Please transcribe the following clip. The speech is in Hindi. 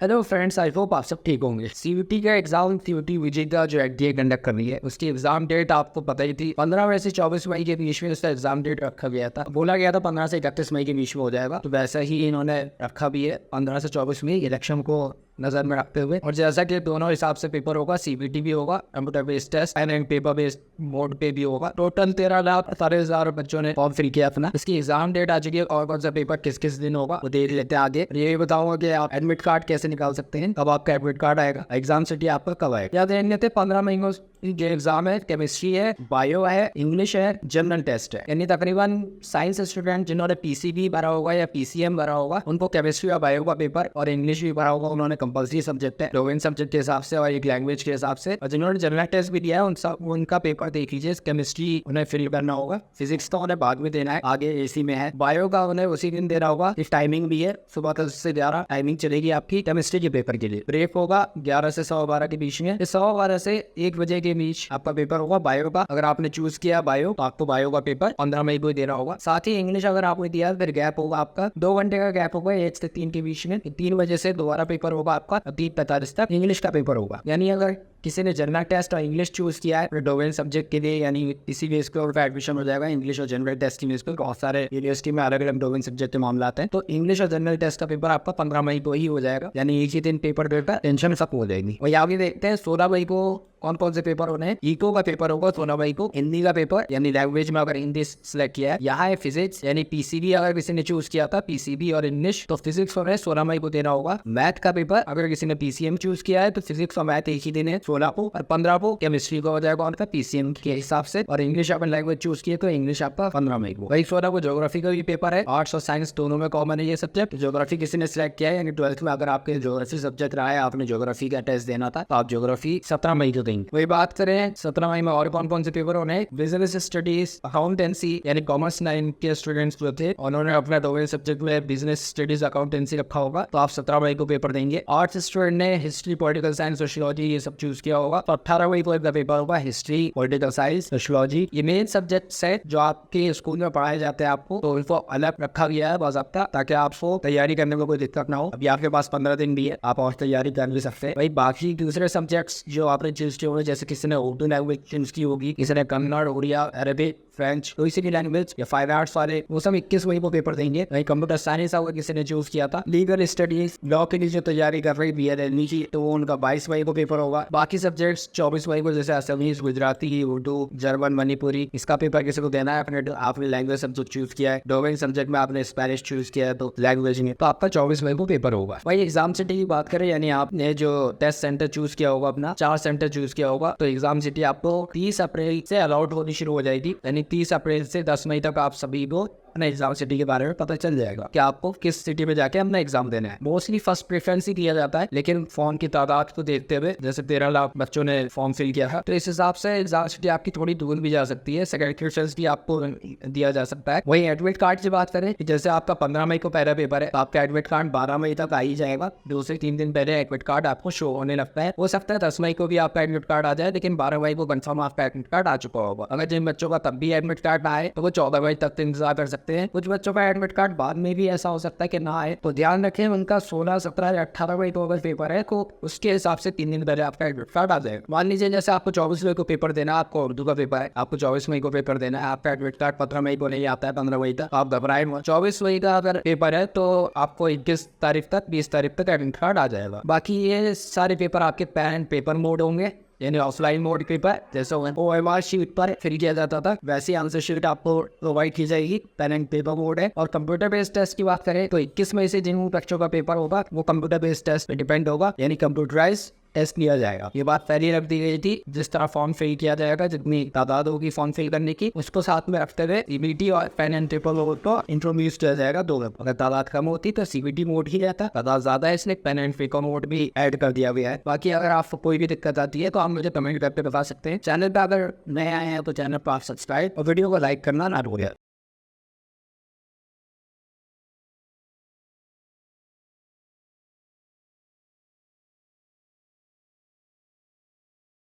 हेलो फ्रेंड्स, आई होप आप सब ठीक होंगे। सीयूटी का एग्जाम सीयूटी विजेता जो एनटीए कंडक्ट कर रही है, उसकी एग्जाम डेट आपको पता ही थी। 15 मई से 24 मई के बीच में उसका एग्जाम डेट रखा गया था। बोला गया था 15 से 31 मई के बीच में हो जाएगा, तो वैसा ही इन्होंने रखा भी है 15 से 24 मई इलेक्शन को नजर में रखते हुए। और जैसा कि दोनों हिसाब से पेपर होगा, सीबीटी भी होगा, computer based test and paper based mode पे भी होगा। टोटल 13,18,000 बच्चों ने फॉर्म फिल किया अपना। इसकी एग्जाम डेट आ चुकी है और कौन सा पेपर किस किस दिन होगा वो देख लेते हैं आगे। ये भी बताऊंगा कि आप एडमिट कार्ड कैसे निकाल सकते हैं, कब आपका एडमिट कार्ड आएगा, एग्जाम सिटी आपका कब आएगा। याद देख लेते 15 मई को जो एग्जाम है, केमिस्ट्री है, बायो है, इंग्लिश है, जनरल टेस्ट है। यानी तकरीबन साइंस स्टूडेंट जिन्होंने पीसीबी भरा होगा या पीसीएम भरा होगा, उनको केमिस्ट्री और बायो का पेपर और इंग्लिश भी भरा होगा, उन्होंने कंपल्सरी सब्जेक्ट है डोमेन सब्जेक्ट के हिसाब से और एक लैंग्वेज के हिसाब से। और जिन्होंने जनरल टेस्ट भी दिया है उनका पेपर देख लीजिए। केमिस्ट्री उन्हें फिल करना होगा, फिजिक्स तो उन्हें बाद में देना है, आगे एसी में है। बायो का उन्हें उसी दिन देना होगा। इस टाइमिंग भी है, सुबह 10 से 11 टाइमिंग चलेगी आपकी केमिस्ट्री के पेपर के लिए। ब्रेक होगा 11 से 12:15 के बीच में। 12:15 से 1 बजे के बीच आपका पेपर होगा बायो का। अगर आपने चूज किया बायो तो आपको बायो का पेपर 15 मई को देना होगा। साथ ही इंग्लिश अगर आपने दिया फिर गैप होगा आपका 2 घंटे का गैप होगा 1 से 3 के बीच में। 3 बजे से दोबारा पेपर होगा आपका 3:45 तक इंग्लिश का पेपर होगा। यानी अगर किसी ने जनरल टेस्ट और इंग्लिश चूज किया है डोमेन सब्जेक्ट के लिए, यानी इसी बेस पे उनका एडमिशन हो जाएगा इंग्लिश और जनरल टेस्ट की बेस पे। बहुत सारे यूनिवर्सिटी में अलग अलग डोमेन सब्जेक्ट के मामला आते हैं, तो इंग्लिश और जनरल टेस्ट का पेपर आपका 15 मई को ही हो जाएगा। यानी एक ही दिन पेपर देकर टेंशन सब हो जाएगी। और यहाँ भी देखते हैं 16 मई को कौन कौन से पेपर होने हैं। इको का पेपर होगा 16 मई को। हिंदी का पेपर यानी लैंग्वेज में अगर हिंदी सिलेक्ट किया है। यहाँ है फिजिक्स, यानी पीसीबी अगर किसी ने चूज किया था पीसीबी और इंग्लिश, तो फिजिक्स और 16 मई को देना होगा। मैथ का पेपर अगर किसी ने पीसीएम चूज किया है तो फिजिक्स और मैथ एक ही दिन है 16 को। और 15 को केमिस्ट्री का हो जाएगा उनका पीसीएम के हिसाब से। और इंग्लिश अपन लैंग्वेज चूज किए तो इंग्लिश आपका 15 मई को। वही 16 को ज्योग्राफी का भी पेपर है। आर्ट्स और साइंस दोनों में कॉमन है ये सब्जेक्ट। ज्योग्राफी किसी ने सिलेक्ट किया है, यानी 12th में अगर आपके ज्योग्राफी सब्जेक्ट रहा है, आपने ज्योग्राफी का टेस्ट देना था, तो आप ज्योग्राफी 17 मई को देंगे। वही बात करें 17 मई में और कौन कौन से पेपर होने हैं। बिजनेस स्टडीज, अकाउंटेंसी, यानी कॉमर्स 9 के स्टूडेंट्स जो थे उन्होंने अपना डोमेन सब्जेक्ट में बिजनेस स्टडीज अकाउंटेंसी रखा होगा, तो आप 17 मई को पेपर देंगे। आर्ट्स स्टूडेंट ने हिस्ट्री, पॉलिटिकल साइंस, सोशियोलॉजी ये सब चूज किया होगा, तो 18 मई को इनका पेपर होगा हिस्ट्री, पॉलिटिकल साइंस, सोशियोलॉजी। ये मेन सब्जेक्ट्स है जो आपके स्कूल में पढ़ाए जाते हैं आपको, तो इनको अलग रखा गया है बाकायदा, ताकि आपको तैयारी करने में कोई दिक्कत ना हो। अभी आपके पास 15 दिन भी है, आप और तैयारी कर भी सकते हैं। भाई बाकी दूसरे सब्जेक्ट्स जो आपने चूज किए होंगे, जैसे किसी ने उर्दू लैंग्वेज चूज की होगी, किसी ने कन्नड़, उड़िया, अरबिक, फ्रेंच, कोई सी भी लैंग्वेज या फाइन आर्ट्स वाले, वो सब 21 मई को पेपर देंगे। वही कंप्यूटर साइंस अगर किसी ने चूज किया था, लीगल स्टडीज, लॉ के लिए जो तैयारी कर रही बीएलएल की, तो वो उनका 22 मई को पेपर होगा। बाकी सब्जेक्ट्स 24 मई को, जैसे असमीज, गुजराती, उर्दू, जर्मन, मणिपुरी, इसका पेपर किसी को देना है। आपने लैंग्वेज सब्जेक्ट चूज किया है, डोमेन सब्जेक्ट में आपने स्पेनिश चूज किया है तो लैंग्वेज में, तो आपका 24 मई को पेपर होगा। वही एग्जाम सिटी की बात करें, यानी आपने जो टेस्ट सेंटर चूज किया होगा, अपना 4 सेंटर चूज किया होगा, तो एग्जाम सिटी आपको 30 अप्रैल से अलॉट होनी शुरू हो जाएगी। यानी 30 अप्रैल से 10 मई तक आप सभी को अपना एग्जाम सिटी के बारे में पता चल जाएगा कि आपको किस सिटी में जाके अपना एग्जाम देना है। मोस्टली फर्स्ट प्रेफरेंस ही दिया जाता है, लेकिन फॉर्म की तादाद को देखते हुए, जैसे 13 लाख बच्चों ने फॉर्म फिल किया है, तो इस हिसाब से एग्जाम सिटी आपकी थोड़ी दूर भी जा सकती है। सेकंड प्रेफरेंस भी आपको दिया जा सकता है। वही एडमिट कार्ड की बात करें, जैसे आपका 15 मई को पहला पेपर है, तो आपका एडमिट कार्ड 12 मई तक आ ही जाएगा। 2 से 3 दिन पहले एडमिट कार्ड आपको शो होने लगता है। हो सकता है 10 मई को भी आपका एडमिट कार्ड आ जाए, लेकिन 12 मई को कंफर्म आपका एडमिट कार्ड आ चुका होगा। अगर जिन बच्चों का तब भी एडमिट कार्ड ना आए तो वो 14 मई तक इंतजार कर सकते हैं। कुछ बच्चों का एडमिट कार्ड बाद में भी ऐसा हो सकता है कि ना आए, तो ध्यान रखें उनका 16, 17 या 18 मई को अगर पेपर है तो उसके हिसाब से 3 दिन पहले आपका एडमिट कार्ड आ जाएगा। मान लीजिए जैसे आपको 24 मई को पेपर देना है, आपको उर्दू का पेपर है, आपको 24 मई को पेपर देना है, आपका एडमिट कार्ड 15 मई को नहीं आता है, 15 मई तक, आप घबराए मत। 24 मई का अगर पेपर है तो आपको 21 तारीख तक, 20 तारीख तक एडमिट कार्ड आ जाएगा। बाकी ये सारे पेपर आपके पेन एंड पेपर मोड होंगे, यानी ऑफलाइन मोड पेपर, जैसे OMR शीट पर फिल किया जाता था वैसी आंसर शीट आपको प्रोवाइड की जाएगी। पेन एंड पेपर मोड है। और कंप्यूटर बेस्ड टेस्ट की बात करें तो 21 मई से जिन बच्चों का पेपर होगा वो कंप्यूटर बेस्ड टेस्ट पे डिपेंड होगा, यानी कंप्यूटराइज टेस्ट लिया जाएगा। ये बात पहले रख दी गई थी। जिस तरह फॉर्म फिल किया जाएगा, जितनी तादाद होगी फॉर्म फिल करने की, उसको साथ में रखते हुए सीबीटी और पेन एंड पेपर मोड को इंट्रोड्यूस किया जाएगा 2 में। अगर तादाद कम होती तो सीबीटी मोड ही रहता, तादाद ज्यादा है इसलिए पेन एंड पेपर मोड भी ऐड कर दिया गया है। बाकी अगर आपको कोई भी दिक्कत आती है तो आप मुझे कमेंट करके बता सकते हैं। चैनल पर अगर नए आए हैं तो चैनल पर आप सब्सक्राइब और वीडियो को लाइक करना ना भूलिए।